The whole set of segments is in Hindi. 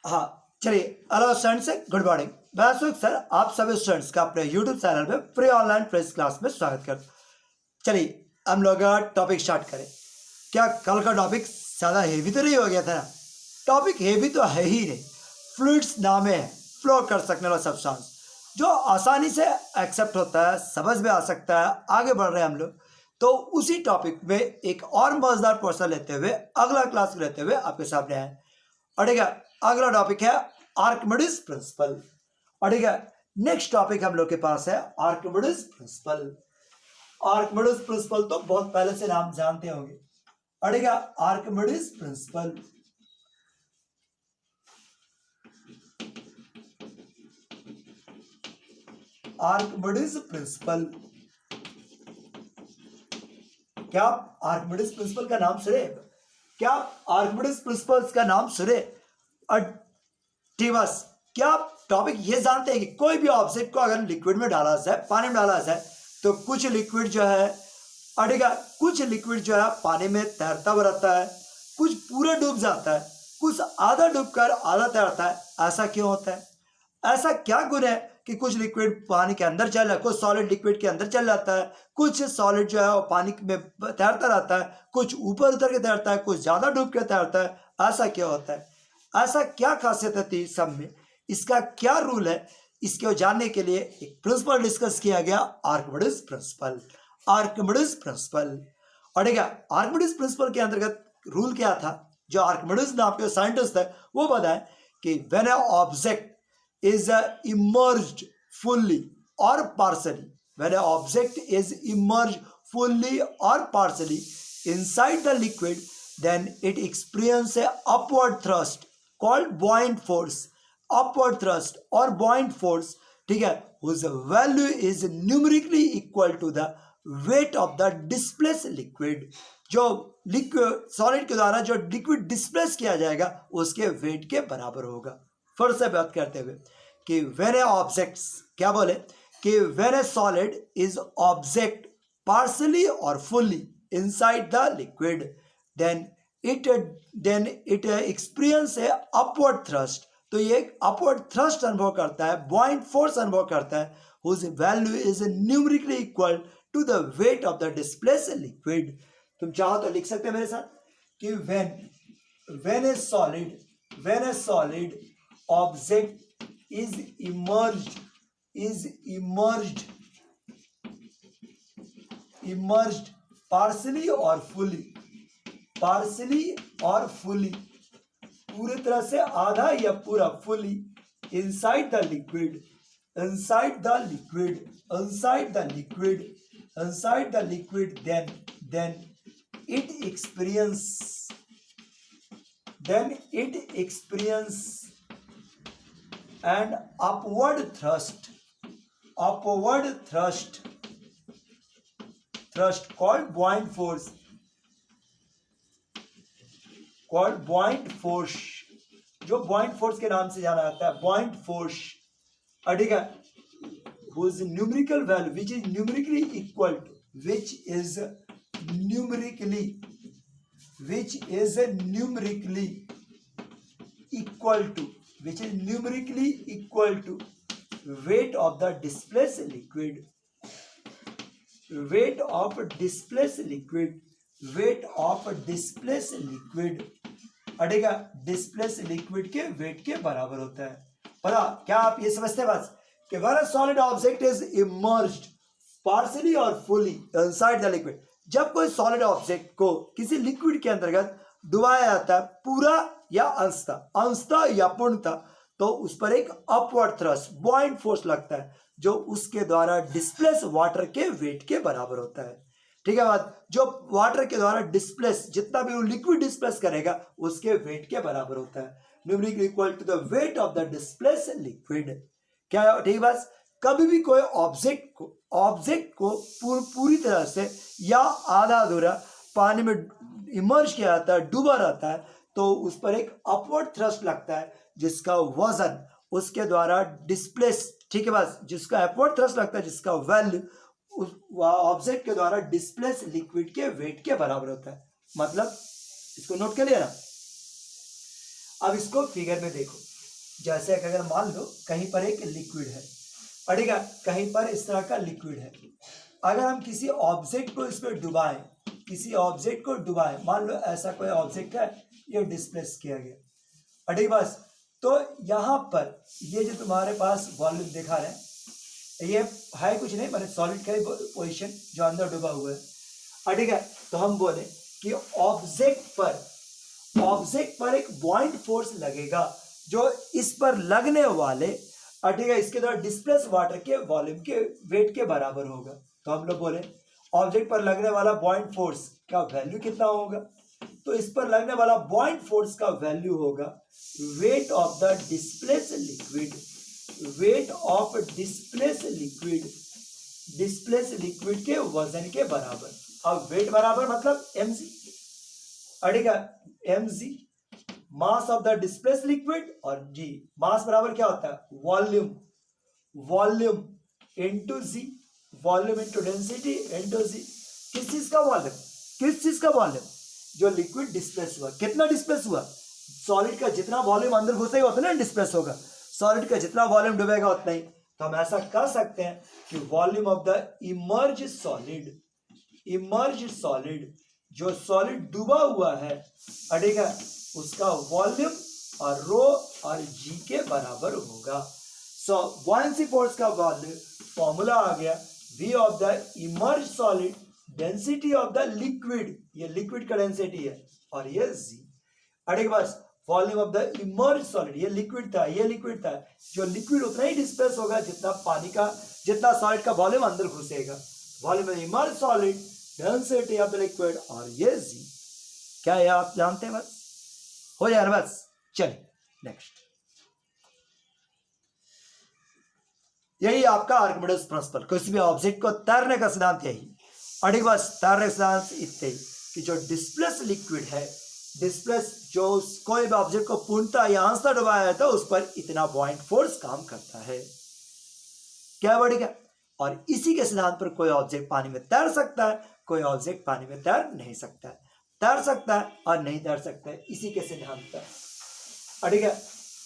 हाँ चलिए, हेलो स्टूडेंट्स, गुड मॉर्निंग। मैं सुख सर आप सभी स्टूडेंट्स का अपने यूट्यूब चैनल पे फ्री ऑनलाइन प्रेस क्लास में स्वागत करता हूँ। चलिए हम लोग टॉपिक स्टार्ट करें। क्या कल का टॉपिक ज़्यादा हेवी तो नहीं हो गया था ना? टॉपिक हेवी तो है ही नहीं। फ्लूइड्स नाम है फ्लो कर सकने वाला सब्सटेंस जो आसानी से एक्सेप्ट होता है, समझ में आ सकता है। आगे बढ़ रहे हैं हम लोग, तो उसी टॉपिक में एक और मजेदार पोर्शन लेते हुए अगला क्लास लेते हुए आपके सामने आए। और ठीक है, अगला टॉपिक है आर्किमिडीज प्रिंसिपल। और ठीक है, नेक्स्ट टॉपिक हम लोग के पास है आर्किमिडीज प्रिंसिपल। आर्किमिडीज प्रिंसिपल तो बहुत पहले से नाम जानते होंगे। और ठीक है, आर्किमिडीज प्रिंसिपल। आर्किमिडीज प्रिंसिपल, क्या आप आर्किमिडीज प्रिंसिपल का नाम सुने? क्या आप आर्किमिडीज प्रिंसिपल का नाम सुने? और ठीक बस, क्या आप टॉपिक ये जानते हैं कि कोई भी ऑब्जेक्ट को अगर लिक्विड में डाला जाए, पानी में डाला जाए, तो कुछ लिक्विड जो है अड़ेगा, कुछ लिक्विड जो है पानी में तैरता हुआ रहता है, कुछ पूरा डूब जाता है, कुछ आधा डूबकर आधा तैरता है। ऐसा क्यों होता है? ऐसा क्या गुण है कि कुछ लिक्विड पानी के अंदर चल रहा है, कुछ सॉलिड लिक्विड के अंदर चल जाता है, कुछ सॉलिड जो है वो पानी में तैरता रहता है, कुछ ऊपर उतर के तैरता है, कुछ ज्यादा डूब के तैरता है? ऐसा क्यों होता है? ऐसा क्या खासियत है सब में? इसका क्या रूल है? इसको जानने के लिए एक प्रिंसिपल डिस्कस किया गया, आर्किमिडीज प्रिंसिपल। आर्किमिडीज प्रिंसिपल, और ठीक है, आर्किमिडीज प्रिंसिपल के अंतर्गत रूल क्या था? जो आर्किमिडीज नाम के साइंटिस्ट है वो बताए कि when a object is immersed fully or partially, when an object is immersed fully or partially inside the liquid, then it experiences a upward thrust called buoyant force, upward thrust or buoyant force, ठीक है, whose value is numerically equal to the weight of the displaced liquid। जो लिक्विड सॉलिड के द्वारा जो लिक्विड डिस्प्लेस किया जाएगा उसके वेट के बराबर होगा। फिर से बात करते हुए कि व्हेन ए ऑब्जेक्ट्स, क्या बोले कि when a solid is object partially और fully inside the liquid, then it experience a upward thrust. तो ये अपवर्ड थ्रस्ट अनुभव करता है, बॉइंट फोर्स अनुभव करता है, whose value is numerically equal to the weight of the displaced liquid। तुम चाहो तो लिख सकते हैं मेरे साथ कि when a solid object is immersed partially or fully, पूरी तरह से आधा या पूरा, fully inside the liquid, then it experience an upward thrust called buoyant force, जो buoyant force के नाम से जाना जाता है, buoyant force। ठीक है, whose numerical value which is numerically equal to weight of the displaced liquid, weight of displaced liquid, ठीक है, डिस्प्लेस लिक्विड के वेट के बराबर होता है। पता क्या आप ये समझते हैं बस कि when a solid object is emerged partially और फुली इनसाइड द लिक्विड, जब कोई सॉलिड ऑब्जेक्ट को किसी लिक्विड के अंतर्गत डुबाया जाता है पूरा या अंशतः या पूर्णतः, तो उस पर एक अपवर्ड थ्रस्ट, बॉइंट फोर्स लगता है जो उसके द्वारा डिस्प्लेस वाटर के वेट के बराबर होता है। ठीक है बात, जो वाटर के द्वारा डिस्प्लेस, जितना भी वो लिक्विड डिस्प्लेस करेगा उसके वेट के बराबर होता है, numerically equal to the weight of the displace liquid. क्या ठीक बस, कभी भी कोई ऑब्जेक्ट को पूरी तरह से या आधा अधूरा पानी में इमर्ज किया जाता है, डूबा रहता है, तो उस पर एक अपवर्ड थ्रस्ट लगता है जिसका वजन उसके द्वारा डिस्प्लेस, ठीक है बस, जिसका अपवर्ड थ्रस्ट लगता है जिसका वैल्यू उस ऑब्जेक्ट के द्वारा डिस्प्लेस लिक्विड के वेट के बराबर होता है। मतलब इसको नोट कर लिया ना? अब इसको फिगर में देखो, जैसे कि अगर मान लो कहीं पर एक लिक्विड है, ठीक है, कहीं पर इस तरह का लिक्विड है, अगर हम किसी ऑब्जेक्ट को इसमें डुबाएं, किसी ऑब्जेक्ट को डुबाएं, मान लो ऐसा कोई ऑब्जेक्ट है, ये डिस्प्लेस किया गया, ठीक बस, तो यहाँ पर ये जो तुम्हारे पास वॉल्यूम दिखा रहे हैं, ये है कुछ नहीं, मतलब सॉलिड का पोजीशन जो अंदर डूबा हुआ है, ठीक है। तो हम बोले कि ऑब्जेक्ट पर एक बॉइंट फोर्स लगेगा जो इस पर लगने वाले, ठीक है, इसके द्वारा डिस्प्लेस वाटर के वॉल्यूम के वेट के बराबर होगा। तो हम लोग बोले ऑब्जेक्ट पर लगने वाला बॉइंट फोर्स का वैल्यू कितना होगा, तो इस पर लगने वाला बॉइंट फोर्स का वैल्यू होगा wait of the displace liquid, weight of displace liquid के वजन के बराबर। अब वेट बराबर मतलब mg, ठीक है, mg mass of the displace liquid, और g मास बराबर क्या होता है, volume into g, volume into density into g। किस चीज का वॉल्यूम, जो लिक्विड डिस्प्लेस हुआ, कितना डिस्प्लेस हुआ, सॉलिड का जितना वॉल्यूम अंदर घुसेगा उतना डिस्प्लेस होगा, सॉलिड का जितना वॉल्यूम डूबेगा उतना ही। तो हम ऐसा कर सकते हैं कि volume of the immerse solid, जो सॉलिड डूबा हुआ है, ठीक है, उसका वॉल्यूम और रो और जी के बराबर होगा। सो बुयांसी फोर्स का वॉल्यूम फॉर्मूला आ गया, we of the immerse solid, density of the liquid, ये लिक्विड का डेंसिटी है, और ये जी, ठीक बस, volume of the immerse solid, ये लिक्विड था, जो लिक्विड उतना ही डिस्प्लेस होगा जितना पानी का, जितना सॉलिड का वॉल्यूम अंदर घुसेगा, volume of immerse solid, density of the liquid, और ये जी। क्या ये आप जानते हैं, बस हो जाए बस। चलिए नेक्स्ट, यही आपका आर्किमिडीज प्रिंसिपल, किसी भी ऑब्जेक्ट को तैरने का सिद्धांत यही, ठीक बस, तैरने का सिद्धांत इतने कि जो डिस्प्लेस लिक्विड है, डिस्प्लेस जो कोई भी ऑब्जेक्ट को पूर्णतः यहां से डुबाया जाता है, उस पर इतना बॉइंट फोर्स काम करता है, क्या बढ़ेगा। और इसी के सिद्धांत पर कोई ऑब्जेक्ट पानी में तैर सकता है, कोई ऑब्जेक्ट पानी में तैर नहीं सकता है, तैर सकता है और नहीं तैर सकता है, इसी के सिद्धांत पर, ठीक है।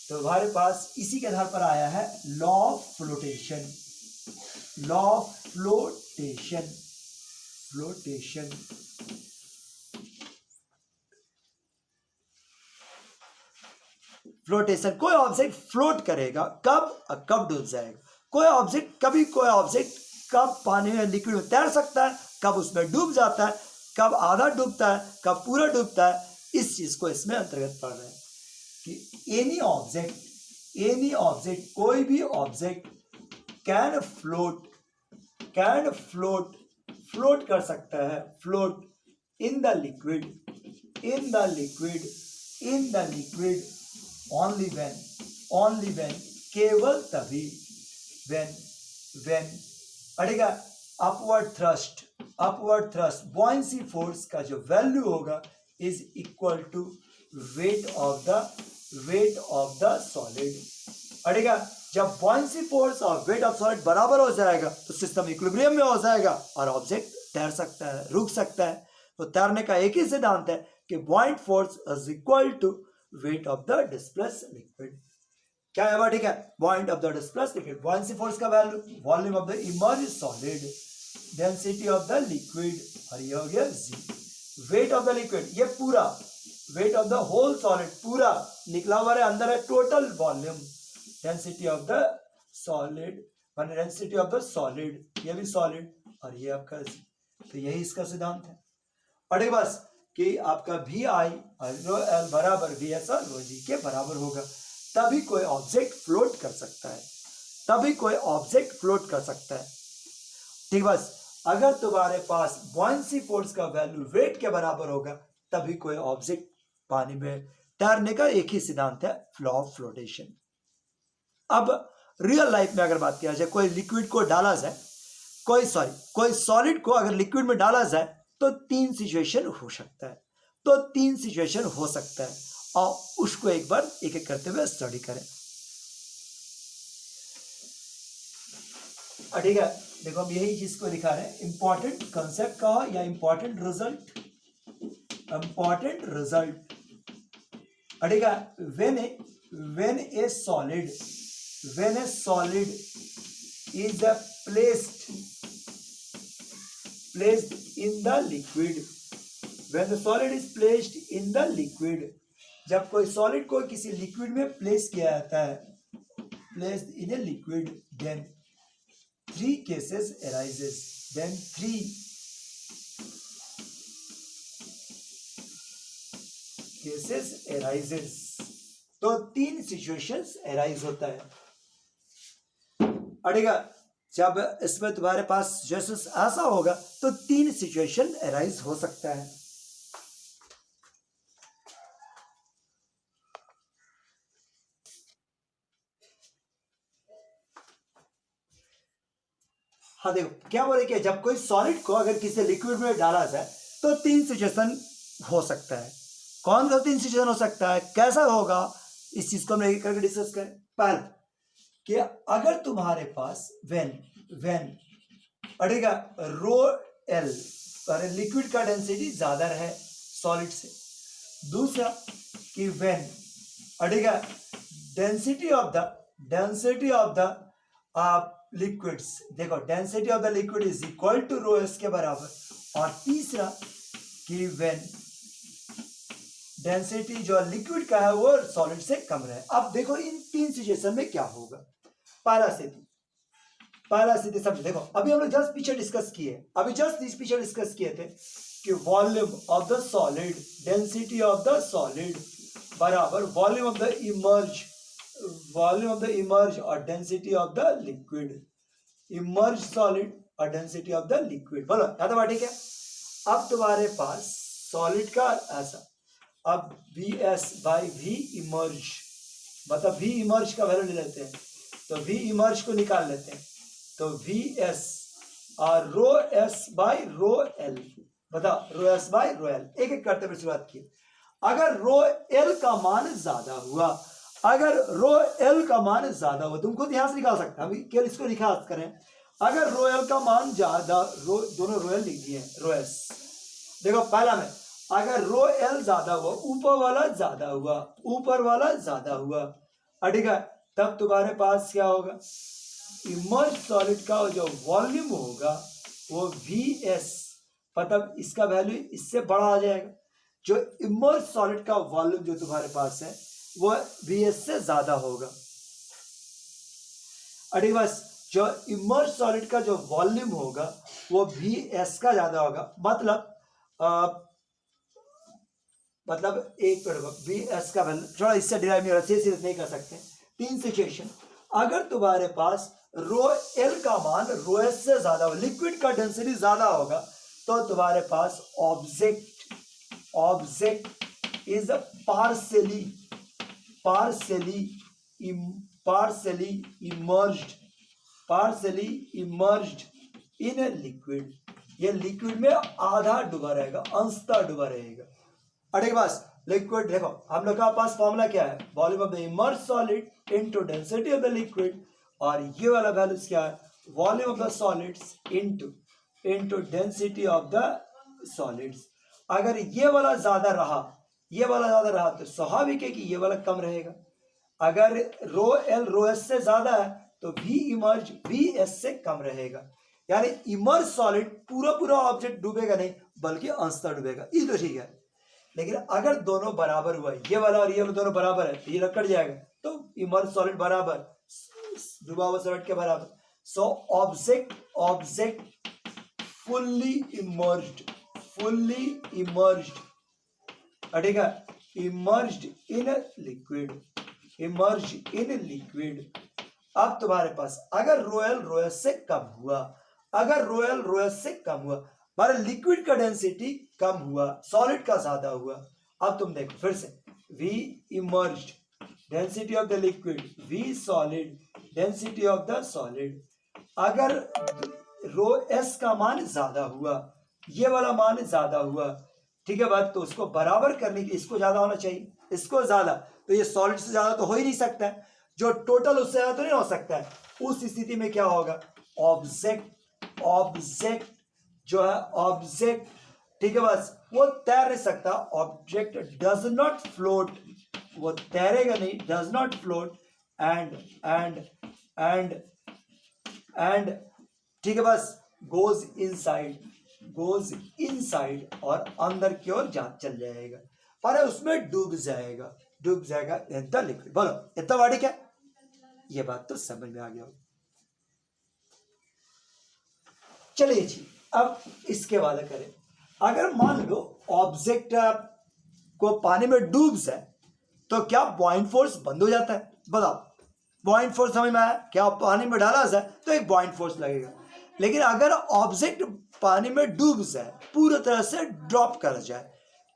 तो हमारे पास इसी के आधार पर आया है लॉ ऑफ फ्लोटेशन, फ्लोटेशन, कोई ऑब्जेक्ट फ्लोट करेगा कब डूब जाएगा, कोई ऑब्जेक्ट कब पानी में, लिक्विड में तैर सकता है, कब उसमें डूब जाता है, कब आधा डूबता है, कब पूरा डूबता है, इस चीज को इसमें अंतर्गत पढ़ रहे हैं कि एनी ऑब्जेक्ट, कोई भी ऑब्जेक्ट कैन फ्लोट कर सकता है, float in the liquid only when, केवल तभी, व्हेन, अड़ेगा अपवर्ड थ्रस्ट, बुयांसी फोर्स का जो वैल्यू होगा is equal to weight of the solid, अड़ेगा जब बुयांसी फोर्स और वेट ऑफ सॉलिड बराबर हो जाएगा तो सिस्टम इक्विलिब्रियम में हो जाएगा और ऑब्जेक्ट तैर सकता है, रुक सकता है। तो तैरने का एक ही सिद्धांत है कि buoyant force is equal to weight of the displace liquid. क्या है, ठीक है, buoyant of the displace liquid, buoyancy force का value, volume of the immerse solid, density of the liquid, और ये हो गया जी। वेट ऑफ द लिक्विड, ये पूरा weight of the whole solid, पूरा निकला हुआ है, अंदर है total volume, density of the solid, density of the solid, ये भी सॉलिड और ये आपका जी। तो यही इसका सिद्धांत है। और बस कि आपका वी आई रो एल बराबर वी एस रो जी के बराबर होगा, तभी कोई ऑब्जेक्ट फ्लोट कर सकता है, ठीक बस। अगर तुम्हारे पास बुयांसी फोर्स का वैल्यू वेट के बराबर होगा तभी कोई ऑब्जेक्ट पानी में तैरने का एक ही सिद्धांत है, लॉ ऑफ फ्लोटेशन। अब रियल लाइफ में अगर बात किया जाए, कोई लिक्विड को डाला जाए, कोई सॉलिड को अगर लिक्विड में डाला जाए तो तीन सिचुएशन हो सकता है, और उसको एक बार एक एक करते हुए स्टडी करें। ठीक है, देखो हम यही चीज को दिखा रहे हैं, इंपॉर्टेंट कंसेप्ट का या इंपॉर्टेंट रिजल्ट, ठीक है। when a solid is placed in the liquid, when the solid is placed in the liquid, जब कोई सॉलिड को किसी लिक्विड में प्लेस किया जाता है, placed in a liquid, then three cases arises, then three cases arises, तो तीन सिचुएशंस अराइज होता है। अड़ेगा जब इसमें तुम्हारे पास सिचुएशंस ऐसा होगा तो तीन सिचुएशन अराइज हो सकता है। हाँ देखो क्या बोले कि जब कोई सॉलिड को अगर किसी लिक्विड में डाला जाए तो तीन सिचुएशन हो सकता है। कौन सा तीन सिचुएशन हो सकता है, कैसा होगा, इस चीज को हम एक करके डिस्कस करें। पहले कि अगर तुम्हारे पास व्हेन अड़ेगा रो एल पर लिक्विड का डेंसिटी ज्यादा रहे सॉलिड से। दूसरा कि व्हेन अड़ेगा डेंसिटी ऑफ द लिक्विड्स, देखो density of the liquid is equal to rho S के बराबर। और तीसरा कि व्हेन डेंसिटी जो लिक्विड का है वो सॉलिड से कम रहे। अब देखो इन तीन सिचुएशन में क्या होगा। पहला स्थिति सब देखो, अभी हम लोग जस्ट पीछे डिस्कस किए थे कि volume of the solid, density of the solid बराबर वॉल्यूम ऑफ द इमर्ज और density of the liquid, emerge solid और डेंसिटी ऑफ द लिक्विड। बोलो याद है ठीक है। अब तुम्हारे पास सॉलिड का ऐसा, अब Vs बाई वी इमर्ज, मतलब वी इमर्ज का वैल्यू ले लेते हैं तो वी इमर्ज को निकाल लेते हैं तो Vs और rho S by rho L, बताओ rho S by rho L. एक एक करते हुए शुरुआत की। अगर रो एल का मान ज्यादा हुआ, तुम खुद यहां से निकाल सकते हैं, हम केवल इसको लिखा करें। अगर रो एल का मान ज्यादा, दोनों रो एल लिख दिए, रो एस देखो पहला में अगर रो एल ज्यादा हुआ, ऊपर वाला ज्यादा हुआ अड़ेगा, तब तुम्हारे पास क्या होगा, इमर्ज सॉलिड का जो वॉल्यूम होगा वो Vs, मतलब इसका वैल्यू इससे बड़ा आ जाएगा। जो इमर्ज सॉलिड का वॉल्यूम जो तुम्हारे पास है वो Vs से ज्यादा होगा। अड़ेगा बस जो इमर्ज सॉलिड का जो वॉल्यूम होगा वो Vs का ज्यादा होगा, मतलब एक Vs का वैल्यू थोड़ा इससे डिराइव नहीं कर सकते। तीन सिचुएशन, अगर तुम्हारे पास रो एल का मान रो एस से ज्यादा हो, लिक्विड का डेंसिटी ज्यादा होगा, तो तुम्हारे पास object is partially immersed in a liquid, ये लिक्विड में आधा डूबा रहेगा, अंशतः डूबा रहेगा। अड़ेगा बस लिक्विड देखो हम लोग का पास फॉर्मूला क्या है, volume of the immerse solid into density of the liquid, और ये वाला वैल्यूज क्या है, volume of the solids into density of the solids. अगर ये वाला ज्यादा रहा तो स्वाभाविक है कि ये वाला कम रहेगा। अगर रो एल रो एस से ज्यादा है तो वी इमर्ज वी एस से कम रहेगा। यानी इमर्ज सॉलिड पूरा ऑब्जेक्ट डूबेगा नहीं बल्कि अंशतः डूबेगा, ये तो ठीक है। लेकिन अगर दोनों बराबर हुआ, ये वाला और ये वाला दोनों बराबर है, तो ये कट जाएगा, तो इमर्ज सॉलिड बराबर डूबा हुआ सॉलिड के बराबर। सो ऑब्जेक्ट फुल्ली इमर्ज्ड अटेगा इमर्ज्ड इन लिक्विड। अब तुम्हारे पास अगर रोयल रोएस से कम हुआ, हमारे लिक्विड का डेंसिटी कम हुआ, सॉलिड का ज्यादा हुआ। अब तुम देखो फिर से, V emerged density of the liquid, V solid density of the solid. अगर रो एस का मान ज्यादा हुआ, ये वाला मान ज्यादा हुआ, ठीक है बात, तो उसको बराबर करने के इसको ज्यादा होना चाहिए, इसको ज्यादा, तो ये सॉलिड से ज्यादा तो हो ही नहीं सकता है, जो टोटल उससे ज्यादा तो नहीं हो सकता है। उस स्थिति में क्या होगा, ऑब्जेक्ट जो है ऑब्जेक्ट, ठीक है बस, वो तैर नहीं सकता, ऑब्जेक्ट डज नॉट फ्लोट वो तैरेगा नहीं, डज नॉट फ्लोट, एंड ठीक है बस, गोज इनसाइड और अंदर की ओर चल जाएगा और उसमें डूब जाएगा इन द लिक्विड। बोलो इतना वाड़ी क्या, ये बात तो समझ में आ गया। चलिए जी, अब इसके बाद करें, अगर मान लो ऑब्जेक्ट को पानी में डूब जाए तो क्या बॉइंट फोर्स बंद हो जाता है? बताओ, बॉइंट फोर्स समझ में आया? क्या पानी में डाला जाए तो एक बॉइंट फोर्स लगेगा, लेकिन अगर ऑब्जेक्ट पानी में डूब जाए, पूरी तरह से ड्रॉप कर जाए,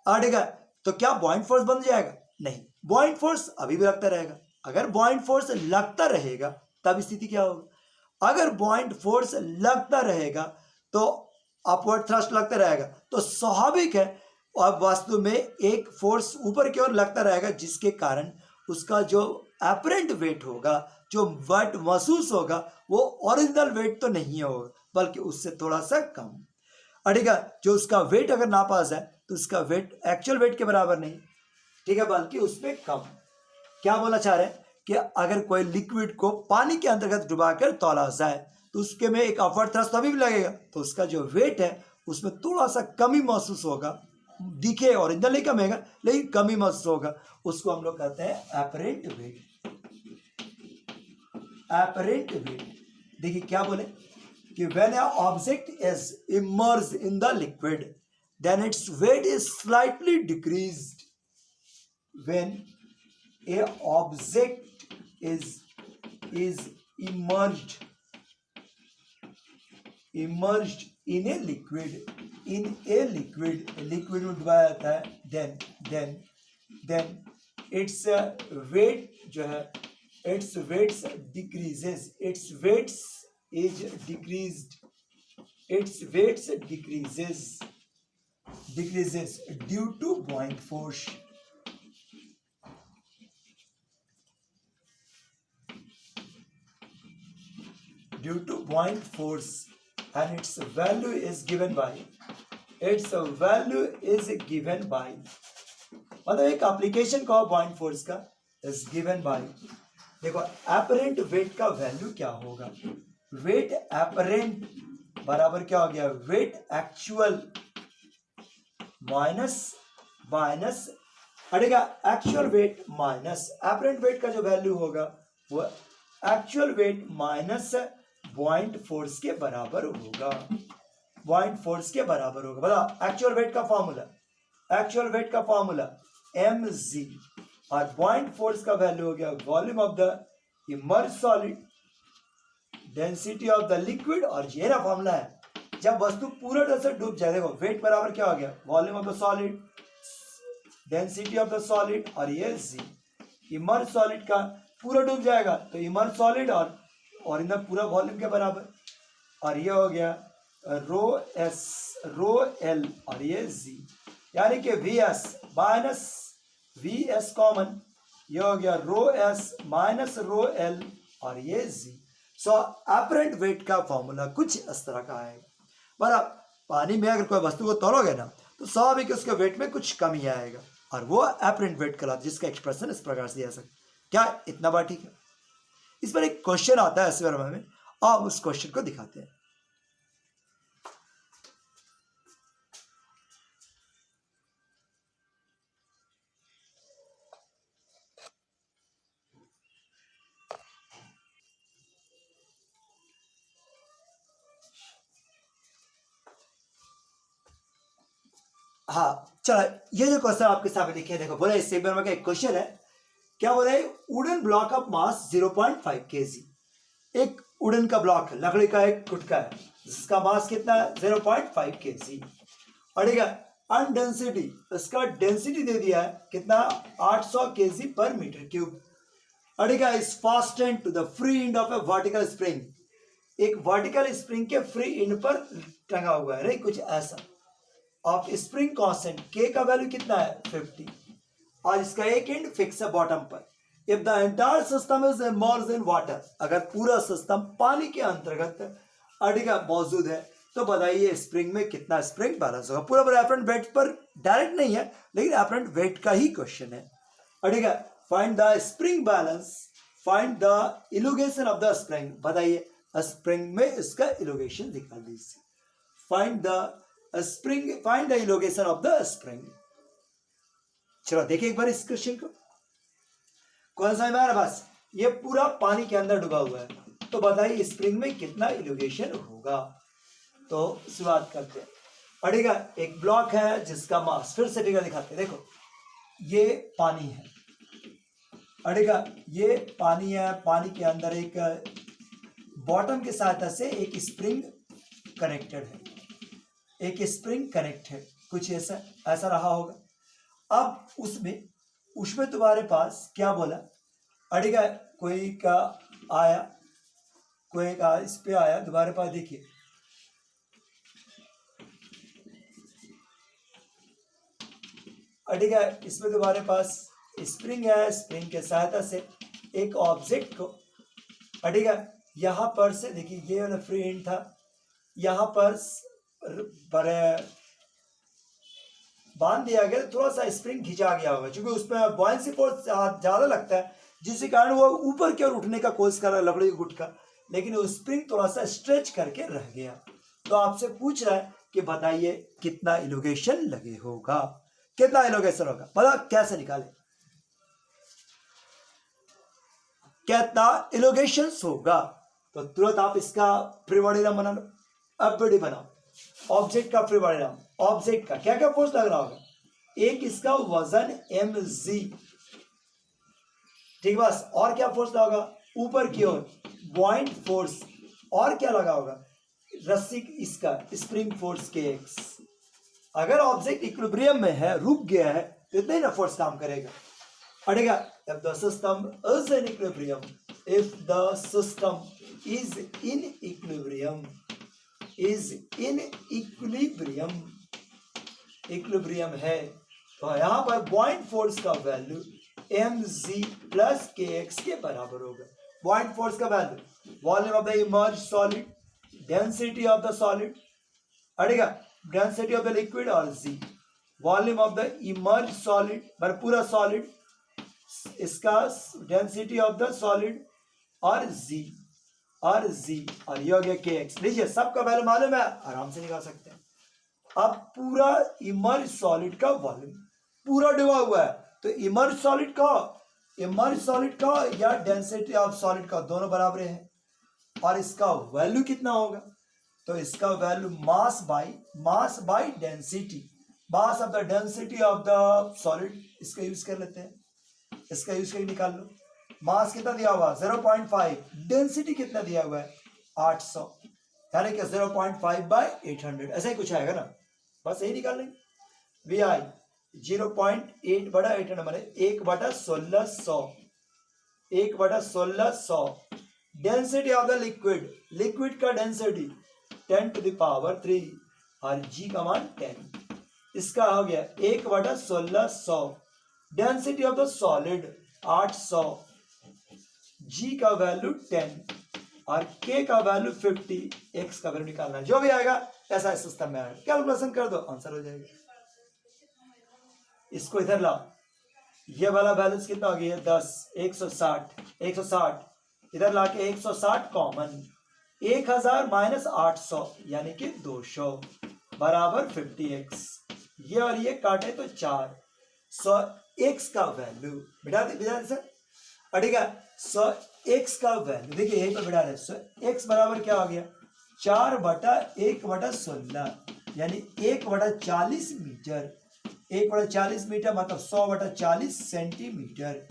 अड़ेगा, तो क्या बॉइंट फोर्स बन जाएगा? नहीं, बॉइंट फोर्स अभी भी लगता रहेगा। अगर बॉइंट फोर्स लगता रहेगा तब स्थिति क्या होगा? अगर बॉइंट फोर्स लगता रहेगा तो अपवर्ड थ्रस्ट लगता रहेगा, तो स्वाभाविक है और वास्तव में एक फोर्स ऊपर की ओर लगता रहेगा, जिसके कारण उसका जो अपरेंट वेट होगा, जो वेट महसूस होगा, वो ओरिजिनल वेट तो नहीं होगा बल्कि उससे थोड़ा सा कम। ठीक है, जो उसका वेट अगर नापा जाए तो उसका वेट एक्चुअल वेट के बराबर नहीं, ठीक है, बल्कि उसमें कम। क्या बोला चाह रहे हैं कि अगर कोई लिक्विड को पानी के अंतर्गत डुबाकर तौला जाए तो उसके में एक अपवर्ड थ्रस्ट अभी भी लगेगा, तो उसका जो वेट है उसमें थोड़ा सा कमी महसूस होगा, दिखे ओरिजिनल नहीं कमेगा लेकिन कमी महसूस होगा, उसको हम लोग कहते हैं अपरेंट वेट। देखिए क्या बोले कि when a object is immersed in the liquid then its weight is slightly decreased. When a object is immersed in a liquid में डुबाया जाता है, then its weight जो है, its weights decreases due to buoyant force. And its value is given by मतलब एक एप्लीकेशन का buoyant force का is given by, देखो apparent weight का वैल्यू क्या होगा? वेट apparent बराबर क्या हो गया? वेट एक्चुअल माइनस अड़ेगा actual weight minus apparent weight का जो वैल्यू होगा वो actual weight minus buoyant force के बराबर होगा। बता एक्चुअल वेट का फॉर्मूला mg और buoyant फोर्स का वैल्यू हो गया volume of the immersed solid, density of the liquid, और ये ना फॉर्मूला है जब वस्तु पूरा तरह से डूब जाए। देखो वेट बराबर क्या हो गया? Volume of the solid, density of the solid, और ये जी इमर्ज्ड सॉलिड का पूरा डूब जाएगा तो इमर्ज्ड सॉलिड और इन पूरा वॉल्यूम के बराबर, और ये हो गया रो एल और ये जी, यानी कि वी एस कॉमन, ये हो गया rho S minus rho L और ये जी। सो अपरेंट वेट का फॉर्मूला कुछ इस तरह का है। बराबर पानी में अगर कोई वस्तु को तोलोगे ना तो स्वाभाविक उसके वेट में कुछ कमी आएगा और वो अपरेंट वेट कहलाता है, जिसका एक्सप्रेशन इस प्रकार से दिया सकते। क्या इतना बात ठीक है? इस पर एक क्वेश्चन आता है एसवी वर्मा में, आप उस क्वेश्चन को दिखाते हैं। हाँ चलो, ये जो क्वेश्चन आपके सामने लिखे देखो, बोले इस वर्मा का एक क्वेश्चन है। क्या बोला है? Wooden block of mass 0.5 kg, एक वुडन का ब्लॉक है, लकड़ी का एक गुटका है जिसका मास कितना है? 0.5 kg। अड़ेगा अनडेंसिटी, इसका डेंसिटी दे दिया है कितना? 800 kg पर मीटर क्यूब। अड़ेगा is fastened to the free end of a vertical spring, एक वर्टिकल स्प्रिंग के फ्री एंड पर टंगा हुआ है, कुछ ऐसा। ऑफ स्प्रिंग कांस्टेंट के का वैल्यू कितना है? 50, और इसका एक एंड फिक्स है बॉटम पर। If the entire system is emerged in water, अगर पूरा सिस्टम पानी के अंतर्गत अड़ेगा मौजूद है तो बताइए स्प्रिंग में कितना स्प्रिंग बैलेंस होगा? पूरा अपरेंट वेट पर डायरेक्ट नहीं है लेकिन अपरेंट वेट का ही क्वेश्चन है। अड़ेगा find the spring balance, find the elongation of the spring. बताइए स्प्रिंग में इसका इलोगेशन दिखा दीजिए। Find the spring, find the elongation of the spring. चलो देखिए एक बार इस क्वेश्चन को, कौन सा है बस ये पूरा पानी के अंदर डूबा हुआ है, तो बताइए स्प्रिंग में कितना इलोगेशन होगा। तो शुरुआत करते हैं। पढ़ेगा एक ब्लॉक है जिसका मास, फिर से फिगर दिखाते हैं। देखो ये पानी है, पढ़ेगा ये पानी है, पानी के अंदर एक बॉटम की सहायता से एक स्प्रिंग कनेक्टेड है, एक स्प्रिंग कनेक्ट है, कुछ ऐसा ऐसा रहा होगा। अब उसमें तुम्हारे पास क्या बोला, अड़ेगा कोई का आया, कोई का इस पे आया, तुम्हारे पास देखिए अड़ेगा इसमें तुम्हारे पास स्प्रिंग है, स्प्रिंग के सहायता से एक ऑब्जेक्ट को अड़ेगा यहाँ पर से, देखिए ये वाला फ्री एंड था, यहाँ पर बांध दिया गया, थोड़ा सा स्प्रिंग खिंचा गया होगा, क्योंकि उसमें बॉयंसी फोर्स ज्यादा लगता है, जिसके कारण वो ऊपर की ओर उठने का कोशिश कर रहा है लकड़ी के गुट का, लेकिन वो स्प्रिंग थोड़ा सा स्ट्रेच करके रह गया। तो आपसे पूछ रहा है कि बताइए कितना इलोगेशन लगे होगा, कितना इलोगेशन होगा, पता कैसे निकाले, कितना इलोगेशन होगा। तो तुरंत आप इसका फ्री बॉडी डायग्राम बना लो। अब बॉडी बनाओ ऑब्जेक्ट का फ्री बॉडी डायग्राम, ऑब्जेक्ट का क्या क्या फोर्स लग रहा होगा, एक इसका वजन mg, ठीक बस, और क्या फोर्स लगा होगा ऊपर की ओर बॉइंट फोर्स, और क्या लगा होगा रस्सी इसका स्प्रिंग फोर्स kx। अगर ऑब्जेक्ट इक्विलिब्रियम में है, रुक गया है, तो इतना ही ना फोर्स काम करेगा। पढ़ेगा if the system is in equilibrium, if the system is in equilibrium, is in equilibrium, equilibrium है, तो यहाँ पर बॉइंट फोर्स का वैल्यू mg प्लस kx के बराबर होगा। बॉइंट फोर्स का value volume of the immerse solid, density of the solid, अड़ेगा डेंसिटी ऑफ द लिक्विड, और g volume of the immerse solid पर पूरा सॉलिड, इसका डेंसिटी ऑफ द सॉलिड, और g और ये हो गया kx। लीजिए सबका वैल्यू मालूम है, आराम से निकाल सकते हैं। अब पूरा इमर्ज सॉलिड का वॉल्यूम पूरा डूबा हुआ है, तो इमर्ज सॉलिड का या डेंसिटी ऑफ सॉलिड का दोनों बराबर है, और इसका वैल्यू कितना होगा, तो इसका value mass by density, mass of the density of the solid, इसका यूज कर लेते हैं, इसका यूज करके निकाल लो। मास कितना दिया हुआ 0.5, डेंसिटी कितना दिया हुआ है 800, यानी कि 0.5 बाय 800, ऐसा ही कुछ आएगा ना, बस यही निकाल लेंगे। वी आई 0.8 बटा 800 माने 1/1600, 1/1600। डेंसिटी ऑफ द लिक्विड का डेंसिटी 10⁻³ और जी का मान 10, इसका हो गया 1/1600। डेंसिटी ऑफ द सॉलिड 800, जी का वैल्यू 10 और के का वैल्यू 50, एक्स का वैल्यू निकालना है, जो भी आएगा ऐसा इस सिस्टम में आएगा, कैलकुलेशन कर दो आंसर हो जाएगा। इसको इधर लाओ, ये वाला बैलेंस कितना हो गया 10, 160 इधर लाके 160 कॉमन, 1000 माइनस 800 यानी कि 200 बराबर 50x, ये और ये काटे तो 4, 100 x का वैल्यू बिठा दे अड़ेगा 100 x का वैल्यू, देखिए यहीं पर बिठा रहे, 100 x बराबर क्या हो गया 4/1/16 यानी 1/40 मीटर, 1/40 मीटर मतलब 100/40 सेंटीमीटर,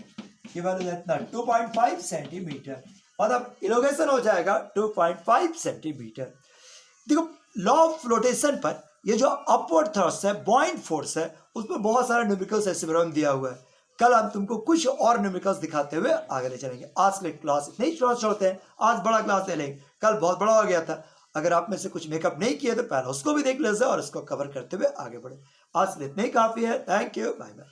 ये वैल्यू इतना 2.5 सेंटीमीटर, मतलब इलोगेशन हो जाएगा 2.5 सेंटीमीटर। देखो लॉ ऑफ फ्लोटेशन पर ये जो अपवर्ड थ्रस्ट है, बॉइंट फोर्स है, उसमें बहुत सारे न्यूमेरिकल्स ऐसे दिया हुआ है। कल हम तुमको कुछ और न्यूमेरिकल्स दिखाते हुए आगे ले चलेंगे। आज के क्लास इतने ही छोड़ते हैं, आज बड़ा क्लास ले लेंगे, कल बहुत बड़ा हो गया था। अगर आप में से कुछ मेकअप नहीं किए तो पहले उसको भी देख लीजिए और उसको कवर करते हुए आगे बढ़े। आज के लिए इतना ही काफी है। Thank you, bye bye.